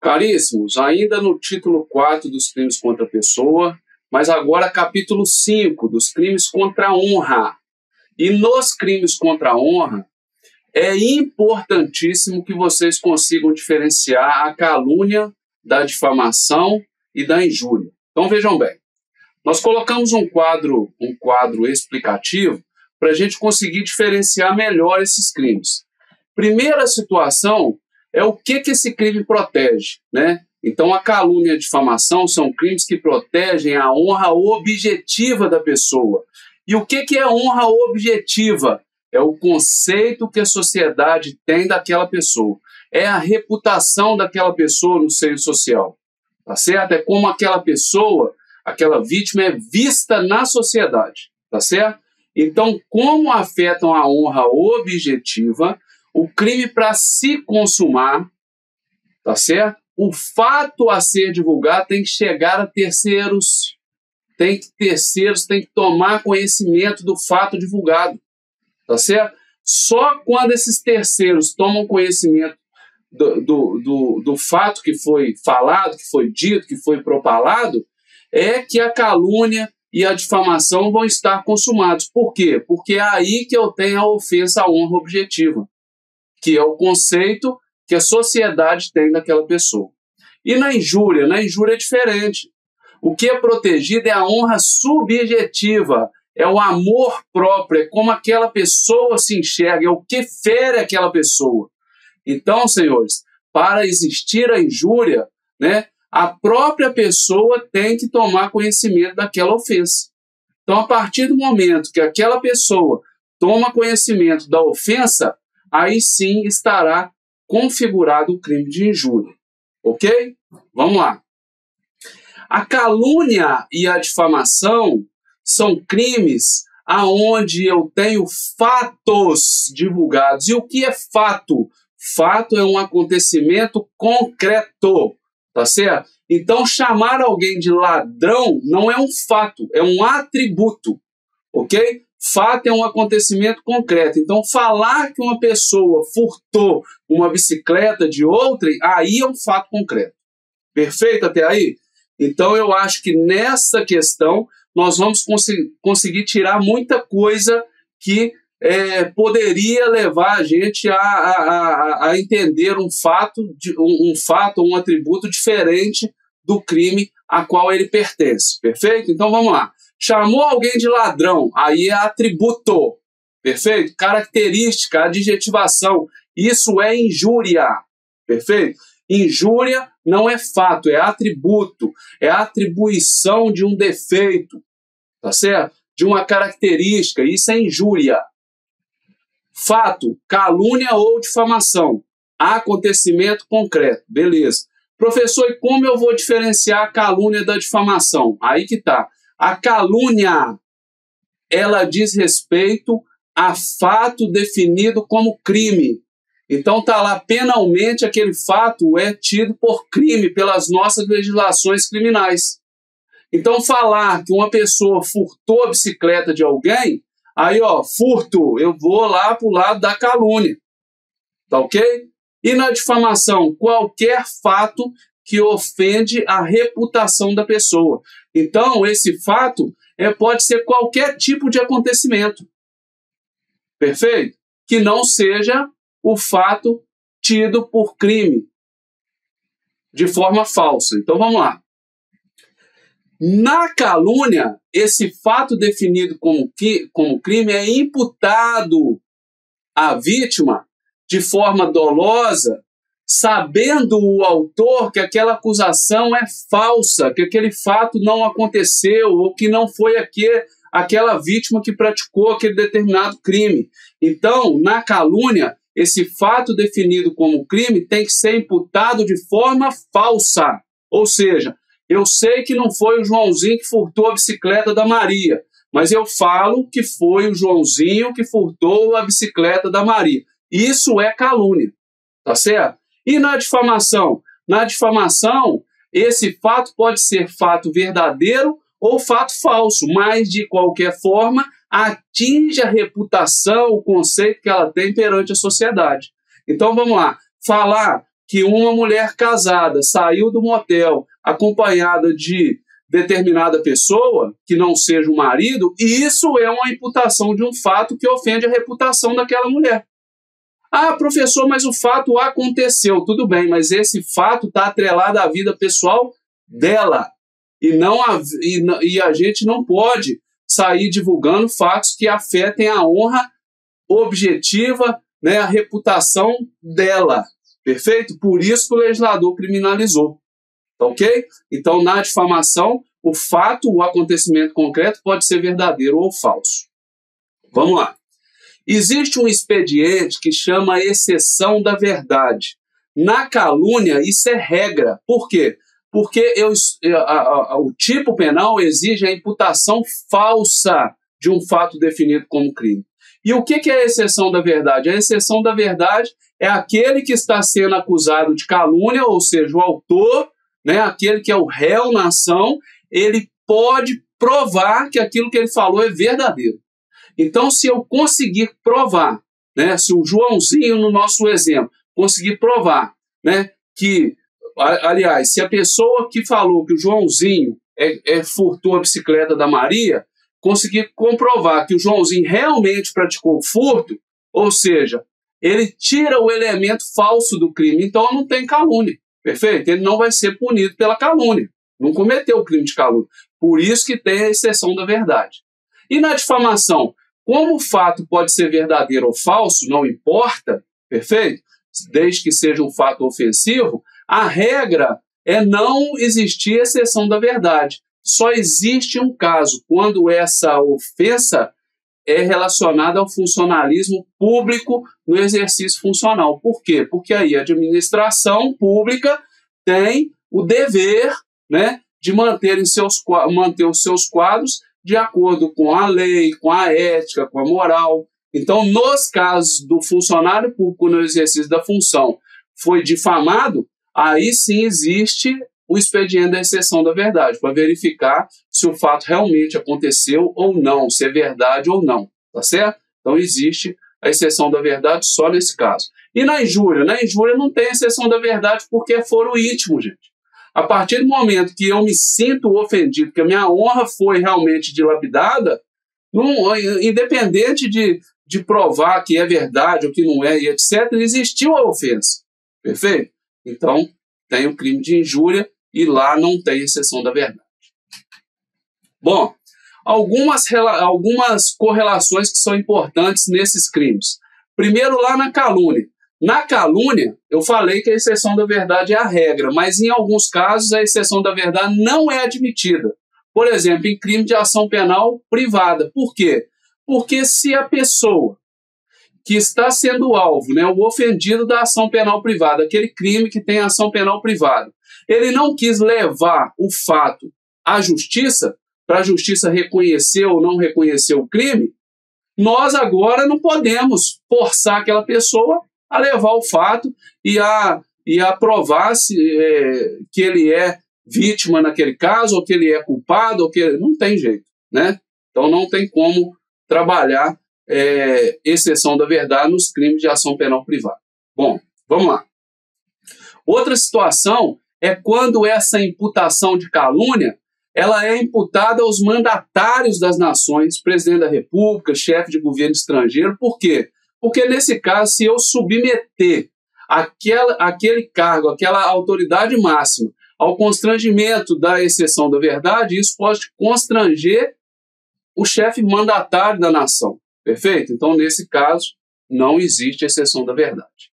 Caríssimos, ainda no título 4 dos crimes contra a pessoa, mas agora capítulo 5 dos crimes contra a honra. E nos crimes contra a honra, é importantíssimo que vocês consigam diferenciar a calúnia da difamação e da injúria. Então vejam bem, nós colocamos um quadro explicativo para a gente conseguir diferenciar melhor esses crimes. Primeira situação é o que esse crime protege, né? Então, a calúnia e a difamação são crimes que protegem a honra objetiva da pessoa. E o que é honra objetiva? É o conceito que a sociedade tem daquela pessoa. É a reputação daquela pessoa no seio social. Tá certo? É como aquela pessoa, aquela vítima é vista na sociedade. Tá certo? Então, como afetam a honra objetiva, o crime para se consumar, tá certo? O fato a ser divulgado tem que chegar a terceiros. Terceiros têm que tomar conhecimento do fato divulgado. Tá certo? Só quando esses terceiros tomam conhecimento do fato que foi falado, que foi dito, que foi propalado, é que a calúnia e a difamação vão estar consumados. Por quê? Porque é aí que eu tenho a ofensa à honra objetiva, que é o conceito que a sociedade tem daquela pessoa. E na injúria é diferente. O que é protegido é a honra subjetiva, é o amor próprio, é como aquela pessoa se enxerga, é o que fere aquela pessoa. Então, senhores, para existir a injúria, né, a própria pessoa tem que tomar conhecimento daquela ofensa. Então, a partir do momento que aquela pessoa toma conhecimento da ofensa, aí sim estará configurado o crime de injúria. Ok? Vamos lá. A calúnia e a difamação são crimes aonde eu tenho fatos divulgados. E o que é fato? Fato é um acontecimento concreto, tá certo? Então, chamar alguém de ladrão não é um fato, é um atributo, ok? Fato é um acontecimento concreto. Então, falar que uma pessoa furtou uma bicicleta de outrem, aí é um fato concreto. Perfeito até aí? Então, eu acho que nessa questão nós vamos conseguir tirar muita coisa que poderia levar a gente a entender um fato, um atributo diferente do crime a qual ele pertence. Perfeito? Então, vamos lá. Chamou alguém de ladrão, aí é atributo. Perfeito? Característica, adjetivação. Isso é injúria. Perfeito? Injúria não é fato, é atributo, é atribuição de um defeito, tá certo? De uma característica, isso é injúria. Fato, calúnia ou difamação, acontecimento concreto, beleza. Professor, e como eu vou diferenciar a calúnia da difamação? Aí que tá. A calúnia, ela diz respeito a fato definido como crime. Então está lá, penalmente aquele fato é tido por crime pelas nossas legislações criminais. Então falar que uma pessoa furtou a bicicleta de alguém, aí furto, eu vou lá para o lado da calúnia. Tá ok? E na difamação, qualquer fato que ofende a reputação da pessoa. Então esse fato pode ser qualquer tipo de acontecimento. Perfeito? Que não seja o fato tido por crime, de forma falsa. Então, vamos lá. Na calúnia, esse fato definido como crime é imputado à vítima de forma dolosa, sabendo o autor que aquela acusação é falsa, que aquele fato não aconteceu, ou que não foi aquela vítima que praticou aquele determinado crime. Então, na calúnia, esse fato definido como crime tem que ser imputado de forma falsa. Ou seja, eu sei que não foi o Joãozinho que furtou a bicicleta da Maria, mas eu falo que foi o Joãozinho que furtou a bicicleta da Maria. Isso é calúnia, tá certo? E na difamação? Na difamação, esse fato pode ser fato verdadeiro ou fato falso, mas de qualquer forma atinge a reputação, o conceito que ela tem perante a sociedade. Então vamos lá, falar que uma mulher casada saiu do motel acompanhada de determinada pessoa, que não seja o marido, e isso é uma imputação de um fato que ofende a reputação daquela mulher. Ah, professor, mas o fato aconteceu. Tudo bem, mas esse fato está atrelado à vida pessoal dela. E a gente não pode sair divulgando fatos que afetem a honra objetiva, né, a reputação dela. Perfeito? Por isso que o legislador criminalizou. Ok? Então, na difamação, o fato, o acontecimento concreto pode ser verdadeiro ou falso. Vamos lá. Existe um expediente que chama exceção da verdade. Na calúnia, isso é regra. Por quê? Porque o tipo penal exige a imputação falsa de um fato definido como crime. E o que é a exceção da verdade? A exceção da verdade é aquele que está sendo acusado de calúnia, ou seja, o autor, né, aquele que é o réu na ação, ele pode provar que aquilo que ele falou é verdadeiro. Então, se eu conseguir provar, né, se o Joãozinho, no nosso exemplo, conseguir provar, né, que, aliás, se a pessoa que falou que o Joãozinho furtou a bicicleta da Maria, conseguir comprovar que o Joãozinho realmente praticou o furto, ou seja, ele tira o elemento falso do crime, então não tem calúnia, perfeito? Ele não vai ser punido pela calúnia, não cometeu o crime de calúnia. Por isso que tem a exceção da verdade. E na difamação, como o fato pode ser verdadeiro ou falso, não importa, perfeito? Desde que seja um fato ofensivo, a regra é não existir exceção da verdade. Só existe um caso quando essa ofensa é relacionada ao funcionalismo público no exercício funcional. Por quê? Porque aí a administração pública tem o dever, né, de manter os seus quadros de acordo com a lei, com a ética, com a moral. Então, nos casos do funcionário público no exercício da função foi difamado, aí sim existe o expediente da exceção da verdade, para verificar se o fato realmente aconteceu ou não, se é verdade ou não, tá certo? Então existe a exceção da verdade só nesse caso. E na injúria? Na injúria não tem exceção da verdade porque é foro íntimo, gente. A partir do momento que eu me sinto ofendido, que a minha honra foi realmente dilapidada, independente de provar que é verdade ou que não é, e etc., existiu a ofensa. Perfeito? Então, tem o crime de injúria e lá não tem exceção da verdade. Bom, algumas correlações que são importantes nesses crimes. Primeiro, lá na calúnia. Na calúnia, eu falei que a exceção da verdade é a regra, mas em alguns casos a exceção da verdade não é admitida. Por exemplo, em crime de ação penal privada. Por quê? Porque se a pessoa que está sendo alvo, né, o ofendido da ação penal privada, aquele crime que tem ação penal privada, ele não quis levar o fato à justiça, para a justiça reconhecer ou não reconhecer o crime, nós agora não podemos forçar aquela pessoa a levar o fato e a provar que ele é vítima naquele caso, ou que ele é culpado, ou que ele... não tem jeito, né? Então não tem como trabalhar exceção da verdade nos crimes de ação penal privada. Bom, vamos lá. Outra situação é quando essa imputação de calúnia ela é imputada aos mandatários das nações, presidente da República, chefe de governo estrangeiro. Por quê? Porque, nesse caso, se eu submeter aquele cargo, aquela autoridade máxima, ao constrangimento da exceção da verdade, isso pode constranger o chefe mandatário da nação. Perfeito? Então, nesse caso, não existe exceção da verdade.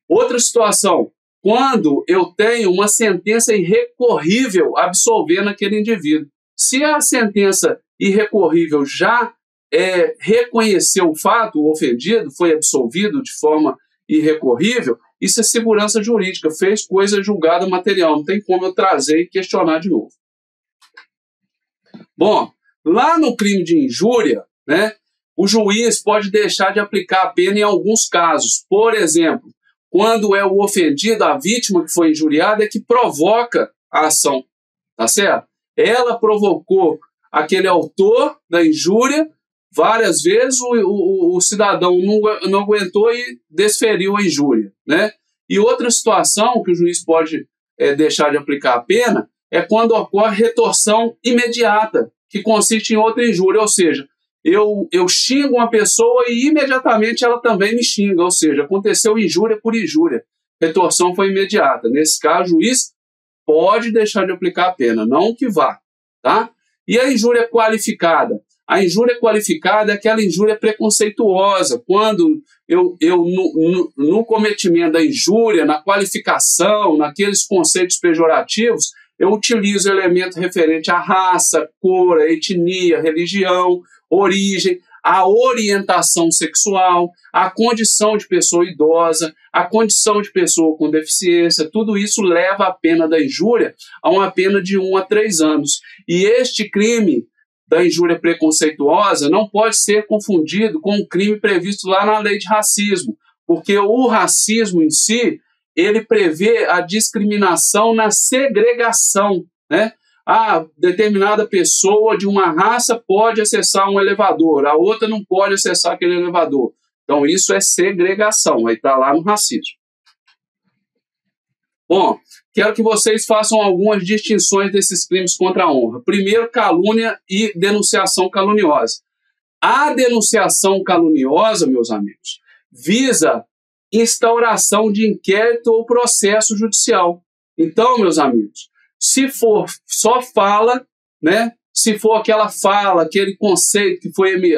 Outra situação, quando eu tenho uma sentença irrecorrível absolvendo aquele indivíduo. Se a sentença irrecorrível já reconheceu o fato, o ofendido foi absolvido de forma irrecorrível, isso é segurança jurídica, fez coisa julgada material, não tem como eu trazer e questionar de novo. Bom, lá no crime de injúria, né, o juiz pode deixar de aplicar a pena em alguns casos. Por exemplo, quando é o ofendido, a vítima que foi injuriada, é que provoca a ação, tá certo? Ela provocou aquele autor da injúria, várias vezes o cidadão não aguentou e desferiu a injúria, né? E outra situação que o juiz pode deixar de aplicar a pena é quando ocorre retorção imediata, que consiste em outra injúria, ou seja, eu xingo uma pessoa e imediatamente ela também me xinga, ou seja, aconteceu injúria por injúria, retorção foi imediata. Nesse caso, o juiz pode deixar de aplicar a pena, não que vá, tá? E a injúria qualificada? A injúria qualificada é aquela injúria preconceituosa, quando no cometimento da injúria, na qualificação, naqueles conceitos pejorativos, eu utilizo elemento referente à raça, cor, etnia, religião, origem, a orientação sexual, a condição de pessoa idosa, a condição de pessoa com deficiência, tudo isso leva a pena da injúria a uma pena de 1 a 3 anos. E este crime da injúria preconceituosa não pode ser confundido com o crime previsto lá na lei de racismo, porque o racismo em si, ele prevê a discriminação na segregação, né? Determinada pessoa de uma raça pode acessar um elevador, a outra não pode acessar aquele elevador. Então, isso é segregação, aí está lá no racismo. Bom, quero que vocês façam algumas distinções desses crimes contra a honra. Primeiro, calúnia e denunciação caluniosa. A denunciação caluniosa, meus amigos, visa instauração de inquérito ou processo judicial. Então, meus amigos, se for só fala, né? Se for aquela fala, aquele conceito que foi,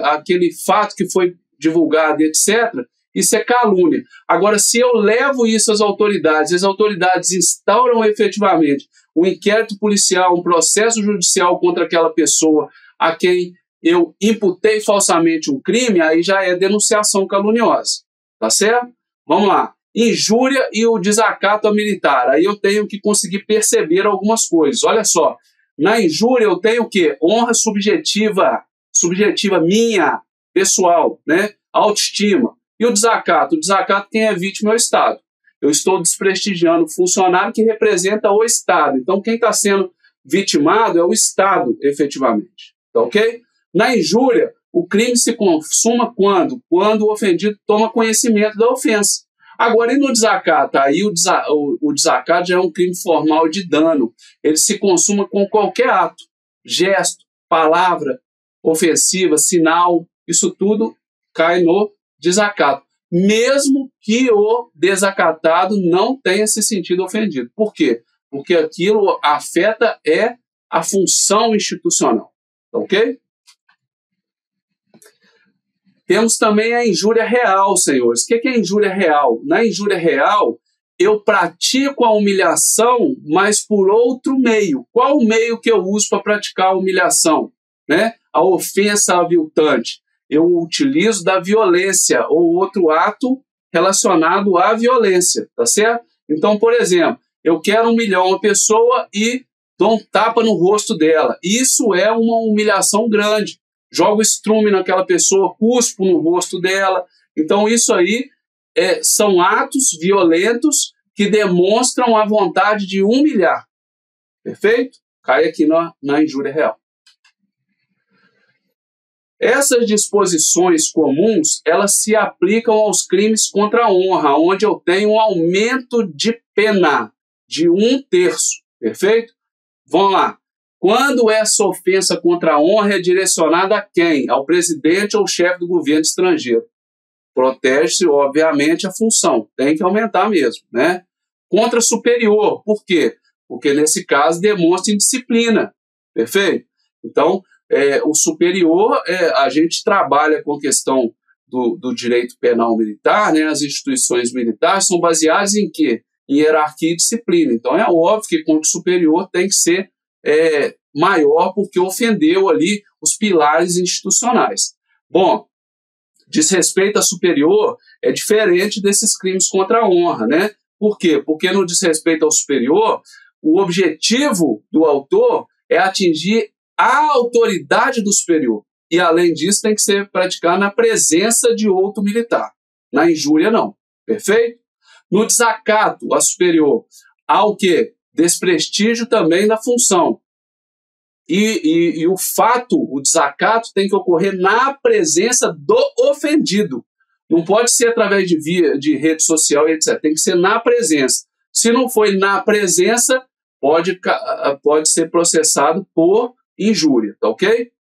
aquele fato que foi divulgado, etc., isso é calúnia. Agora, se eu levo isso às autoridades, as autoridades instauram efetivamente um inquérito policial, um processo judicial contra aquela pessoa a quem eu imputei falsamente um crime, aí já é denunciação caluniosa. Tá certo? Vamos lá. Injúria e o desacato a militar. Aí eu tenho que conseguir perceber algumas coisas. Olha só. Na injúria eu tenho o quê? Honra subjetiva minha, pessoal, né? Autoestima. E o desacato? O desacato, quem é vítima é o Estado. Eu estou desprestigiando o funcionário que representa o Estado. Então, quem está sendo vitimado é o Estado, efetivamente. Tá ok? Na injúria, o crime se consuma quando? Quando o ofendido toma conhecimento da ofensa. Agora, e no desacato? Aí o desacato já é um crime formal de dano. Ele se consuma com qualquer ato, gesto, palavra ofensiva, sinal, isso tudo cai no desacato. Mesmo que o desacatado não tenha se sentido ofendido. Por quê? Porque aquilo afeta a função institucional. Ok? Temos também a injúria real, senhores. O que é injúria real? Na injúria real, eu pratico a humilhação, mas por outro meio. Qual o meio que eu uso para praticar a humilhação? Né? A ofensa aviltante. Eu utilizo da violência ou outro ato relacionado à violência, tá certo? Então, por exemplo, eu quero humilhar uma pessoa e dou um tapa no rosto dela. Isso é uma humilhação grande. Jogo estrume naquela pessoa, cuspo no rosto dela. Então, isso aí são atos violentos que demonstram a vontade de humilhar. Perfeito? Cai aqui na injúria real. Essas disposições comuns, elas se aplicam aos crimes contra a honra, onde eu tenho um aumento de pena de 1/3. Perfeito? Vamos lá. Quando essa ofensa contra a honra é direcionada a quem? Ao presidente ou chefe do governo estrangeiro. Protege-se, obviamente, a função. Tem que aumentar mesmo, né? Contra superior. Por quê? Porque, nesse caso, demonstra indisciplina. Perfeito? Então, o superior, a gente trabalha com a questão do direito penal militar, né? As instituições militares são baseadas em quê? Em hierarquia e disciplina. Então, é óbvio que contra o superior tem que ser maior porque ofendeu ali os pilares institucionais. Bom, desrespeito a superior é diferente desses crimes contra a honra, né? Por quê? Porque no desrespeito ao superior, o objetivo do autor é atingir a autoridade do superior. E, além disso, tem que ser praticado na presença de outro militar. Na injúria, não. Perfeito? No desacato a superior, há o quê? Desprestígio também da função. E o fato, o desacato, tem que ocorrer na presença do ofendido. Não pode ser através de rede social, etc. Tem que ser na presença. Se não foi na presença, pode ser processado por injúria, tá ok?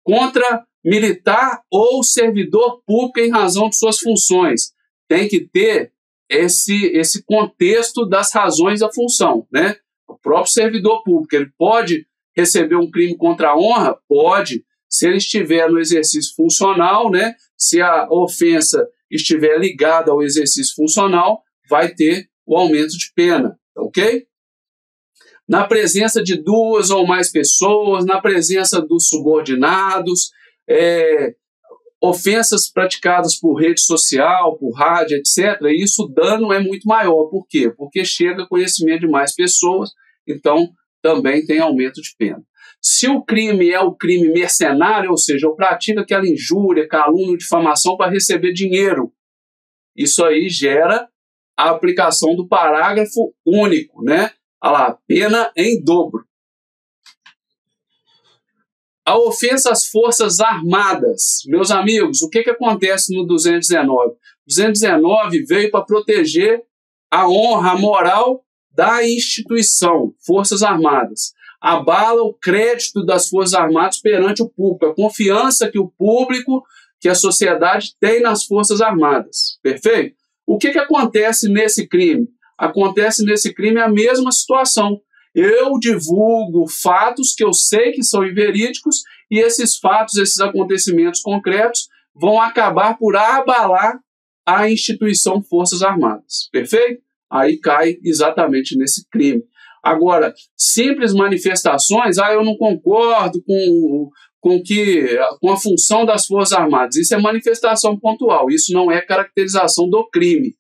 Contra militar ou servidor público em razão de suas funções. Tem que ter esse contexto das razões da função, né? O próprio servidor público, ele pode receber um crime contra a honra? Pode, se ele estiver no exercício funcional, né? Se a ofensa estiver ligada ao exercício funcional, vai ter o aumento de pena, ok? Na presença de 2 ou mais pessoas, na presença dos subordinados, ofensas praticadas por rede social, por rádio, etc., isso o dano é muito maior. Por quê? Porque chega a conhecimento de mais pessoas, então também tem aumento de pena. Se o crime é o crime mercenário, ou seja, eu pratico aquela injúria, calúnia, difamação para receber dinheiro, isso aí gera a aplicação do parágrafo único, né? Olha lá, pena em dobro. A ofensa às Forças Armadas. Meus amigos, o que acontece no 219? 219 veio para proteger a honra, a moral da instituição, Forças Armadas. Abala o crédito das Forças Armadas perante o público, a confiança que o público, que a sociedade tem nas Forças Armadas. Perfeito? O que acontece nesse crime? Acontece nesse crime a mesma situação. Eu divulgo fatos que eu sei que são inverídicos e esses fatos, esses acontecimentos concretos vão acabar por abalar a instituição Forças Armadas. Perfeito? Aí cai exatamente nesse crime. Agora, simples manifestações, eu não concordo com a função das Forças Armadas. Isso é manifestação pontual, isso não é caracterização do crime.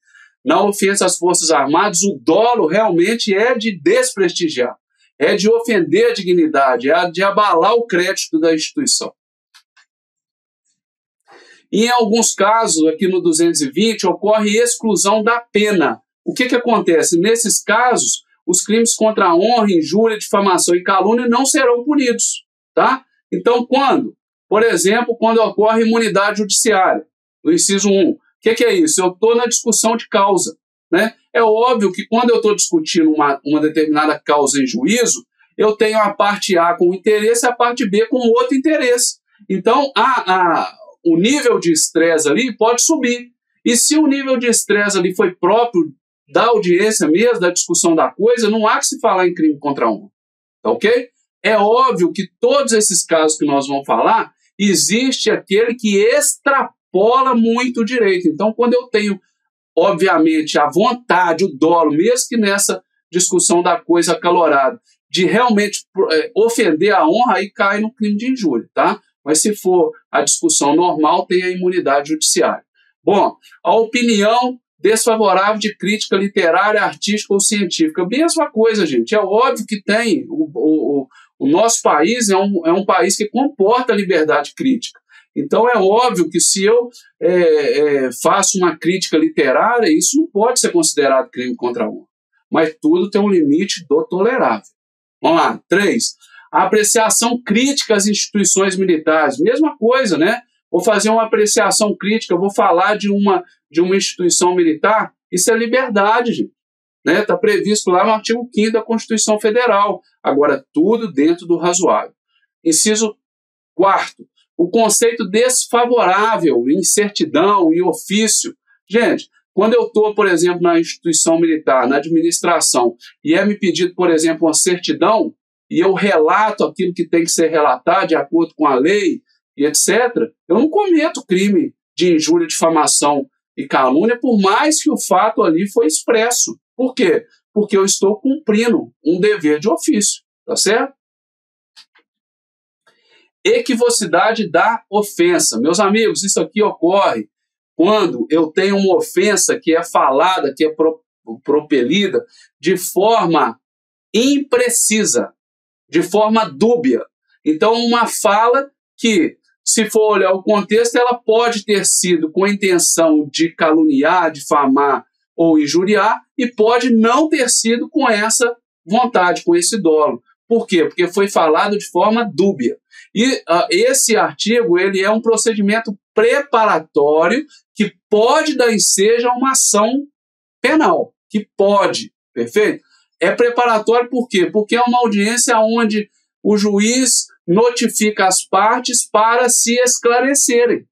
Na ofensa às Forças Armadas, o dolo realmente é de desprestigiar, é de ofender a dignidade, é de abalar o crédito da instituição. E em alguns casos, aqui no 220, ocorre exclusão da pena. O que acontece? Nesses casos, os crimes contra a honra, injúria, difamação e calúnia não serão punidos, tá? Então, quando? Por exemplo, quando ocorre imunidade judiciária, no inciso 1. O que é isso? Eu estou na discussão de causa, né? É óbvio que quando eu estou discutindo uma determinada causa em juízo, eu tenho a parte A com interesse e a parte B com outro interesse. Então, o nível de estresse ali pode subir. E se o nível de estresse ali foi próprio da audiência mesmo, da discussão da coisa, não há que se falar em crime contra a honra. Tá ok? É óbvio que todos esses casos que nós vamos falar, existe aquele que extrapola muito o direito. Então, quando eu tenho, obviamente, a vontade, o dolo, mesmo que nessa discussão da coisa acalorada, de realmente ofender a honra, aí cai no crime de injúria, tá? Mas se for a discussão normal, tem a imunidade judiciária. Bom, a opinião desfavorável de crítica literária, artística ou científica. Mesma coisa, gente. É óbvio que tem. O nosso país é um país que comporta a liberdade crítica. Então é óbvio que se eu faço uma crítica literária, isso não pode ser considerado crime contra a honra. Mas tudo tem um limite do tolerável. Vamos lá. 3. A apreciação crítica às instituições militares. Mesma coisa, né? Vou fazer uma apreciação crítica, vou falar de uma instituição militar, isso é liberdade, gente. Está previsto lá no artigo 5º da Constituição Federal. Agora, tudo dentro do razoável. Inciso 4º, o conceito desfavorável, incertidão e ofício. Gente, quando eu estou, por exemplo, na instituição militar, na administração, e é me pedido, por exemplo, uma certidão, e eu relato aquilo que tem que ser relatado de acordo com a lei, e etc., eu não cometo crime de injúria, difamação e calúnia, por mais que o fato ali foi expresso. Por quê? Porque eu estou cumprindo um dever de ofício, tá certo? Equivocidade da ofensa. Meus amigos, isso aqui ocorre quando eu tenho uma ofensa que é falada, que é propelida de forma imprecisa, de forma dúbia. Então, uma fala que, se for olhar o contexto, ela pode ter sido com a intenção de caluniar, difamar ou injuriar, e pode não ter sido com essa vontade, com esse dolo. Por quê? Porque foi falado de forma dúbia. E esse artigo ele é um procedimento preparatório que pode dar ensejo a uma ação penal, que pode, perfeito? É preparatório por quê? Porque é uma audiência onde o juiz notifica as partes para se esclarecerem,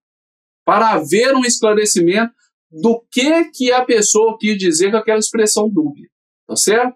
para haver um esclarecimento do que a pessoa quis dizer com aquela expressão dúbia, tá certo?